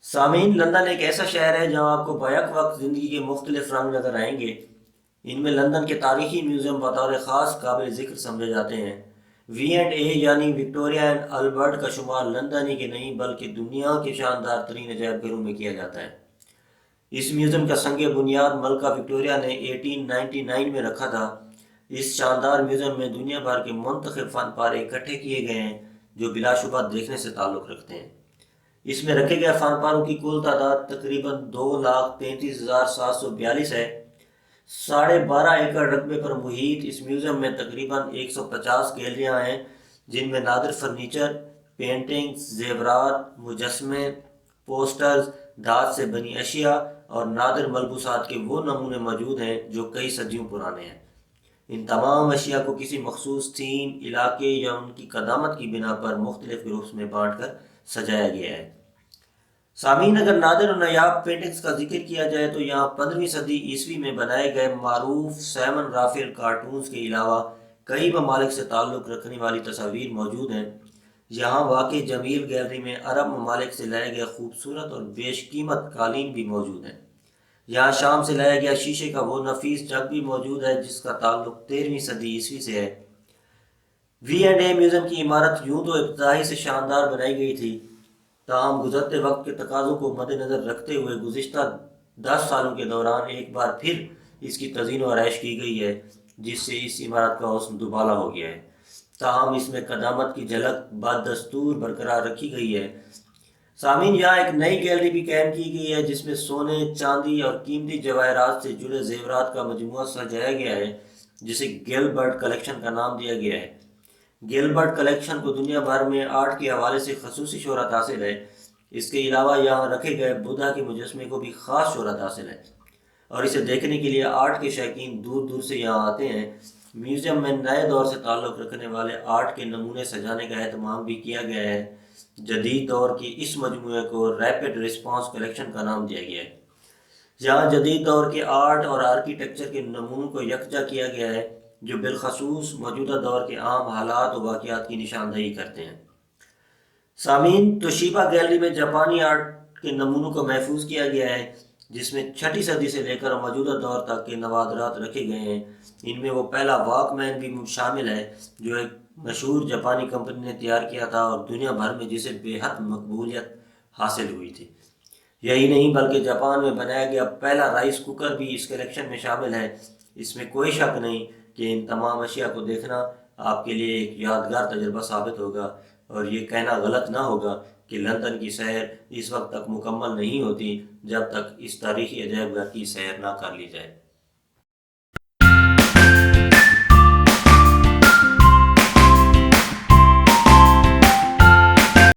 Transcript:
سامعین، لندن ایک ایسا شہر ہے جہاں آپ کو بیک وقت زندگی کے مختلف رنگ نظر آئیں گے۔ ان میں لندن کے تاریخی میوزیم بطور خاص قابل ذکر سمجھے جاتے ہیں۔ وی اینڈ اے یعنی وکٹوریہ اینڈ البرٹ کا شمار لندن ہی کے نہیں بلکہ دنیا کے شاندار ترین عجائب گھروں میں کیا جاتا ہے۔ اس میوزیم کا سنگ بنیاد ملکہ وکٹوریہ نے 1899 میں رکھا تھا۔ اس شاندار میوزیم میں دنیا بھر کے منتخب فن پارے اکٹھے کیے گئے ہیں جو بلا شبہ دیکھنے سے تعلق رکھتے ہیں۔ اس میں رکھے گئے فن پاروں کی کل تعداد تقریباً 2,33,742 ہے۔ 12.5 ایکڑ رقبے پر محیط اس میوزیم میں تقریباً 150 گیلریاں ہیں جن میں نادر فرنیچر، پینٹنگز، زیورات، مجسمے، پوسٹرز، دھات سے بنی اشیاء اور نادر ملبوسات کے وہ نمونے موجود ہیں جو کئی صدیوں پرانے ہیں۔ ان تمام اشیاء کو کسی مخصوص تھیم، علاقے یا ان کی قدامت کی بنا پر مختلف گروپس میں بانٹ کر سجایا گیا ہے۔ سامعین، اگر نادر اور نایاب پینٹنگز کا ذکر کیا جائے تو یہاں 15ویں صدی عیسوی میں بنائے گئے معروف سائمن رافیل کارٹونز کے علاوہ کئی ممالک سے تعلق رکھنے والی تصاویر موجود ہیں۔ یہاں واقع جمیل گیلری میں عرب ممالک سے لائے گئے خوبصورت اور بیش قیمت قالین بھی موجود ہیں۔ یہاں شام سے لایا گیا شیشے کا وہ نفیس جگ بھی موجود ہے جس کا تعلق 13ویں صدی عیسوی سے ہے۔ وی اینڈ اے میوزیم کی عمارت یوں تو ابتدائی سے شاندار بنائی گئی تھی، تاہم گزرتے وقت کے تقاضوں کو مد نظر رکھتے ہوئے گزشتہ 10 سالوں کے دوران ایک بار پھر اس کی تزئین و آرائش کی گئی ہے، جس سے اس عمارت کا حسن دوبالا ہو گیا ہے۔ تاہم اس میں قدامت کی جھلک بدستور برقرار رکھی گئی ہے۔ سامعین، یہاں ایک نئی گیلری بھی قائم کی گئی ہے جس میں سونے، چاندی اور قیمتی جواہرات سے جڑے زیورات کا مجموعہ سجایا گیا ہے، جسے گلبرٹ کلیکشن کا نام دیا گیا ہے۔ گلبرٹ کلیکشن کو دنیا بھر میں آرٹ کے حوالے سے خصوصی شہرت حاصل ہے۔ اس کے علاوہ یہاں رکھے گئے بدھا کے مجسمے کو بھی خاص شہرت حاصل ہے اور اسے دیکھنے کے لیے آرٹ کے شائقین دور دور سے یہاں آتے ہیں۔ میوزیم میں نئے دور سے تعلق رکھنے والے آرٹ کے نمونے سجانے کا اہتمام بھی کیا گیا ہے۔ جدید دور کی اس مجموعے کو ریپڈ رسپانس کلیکشن کا نام دیا گیا ہے۔ یہاں جدید دور کے آرٹ اور آرکیٹیکچر کے نمونوں کو یکجا کیا گیا ہے جو بالخصوص موجودہ دور کے عام حالات و واقعات کی نشاندہی کرتے ہیں۔ سامعین، توشیبا گیلری میں جاپانی آرٹ کے نمونوں کو محفوظ کیا گیا ہے جس میں 6 صدی سے لے کر موجودہ دور تک کے نوادرات رکھے گئے ہیں۔ ان میں وہ پہلا واک مین بھی شامل ہے جو ایک مشہور جاپانی کمپنی نے تیار کیا تھا اور دنیا بھر میں جسے بے حد مقبولیت حاصل ہوئی تھی۔ یہی نہیں بلکہ جاپان میں بنایا گیا پہلا رائس کوکر بھی اس کلیکشن میں شامل ہے۔ اس میں کوئی شک نہیں کہ ان تمام اشیاء کو دیکھنا آپ کے لیے ایک یادگار تجربہ ثابت ہوگا، اور یہ کہنا غلط نہ ہوگا کہ لندن کی سیر اس وقت تک مکمل نہیں ہوتی جب تک اس تاریخی عجائب گھر کی سیر نہ کر لی جائے۔